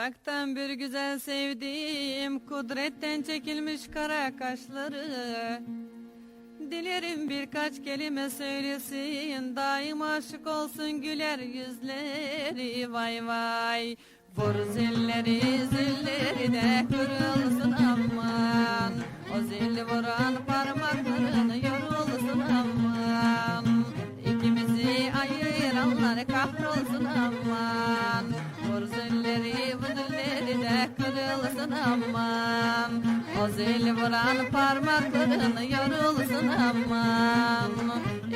Uzaktan bir güzel sevdiğim, kudretten çekilmiş kara kaşları. Dilerim birkaç kelime söylesin, daim aşık olsun güler yüzleri. Vay vay, vur zilleri zilleri de kırılsın aman. O zilli vuran parmakların yorulsun aman. İkimizi ayıranlar kahrolsun aman. Vur zilleri bu zilleri de kırılsın aman. O zilli vuran parmakların yorulsun aman.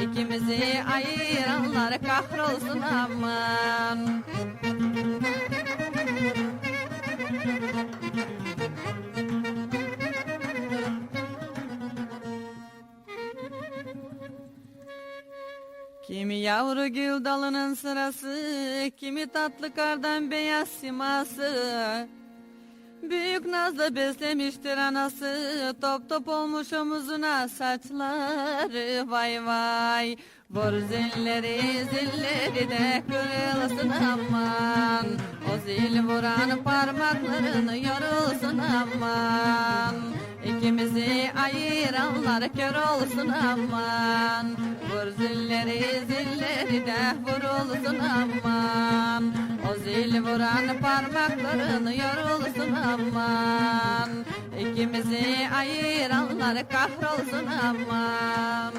İkimizi ayıranlar kahrolsun aman. Kimi yavru gül dalının sırası, kimi tatlı kardan beyaz siması. Büyük nazla beslemiştir anası, top top olmuş omuzuna saçları. Vay vay, vur zilleri zilleri de kırılsın aman. O zil vuran parmakların yorulsun aman. İkimizi ayıranlar kör olsun aman. Vur zilleri zilleri de vurulsun aman. O zil vuran parmakların yorulsun aman. İkimizi ayıranlar kahrolsun aman.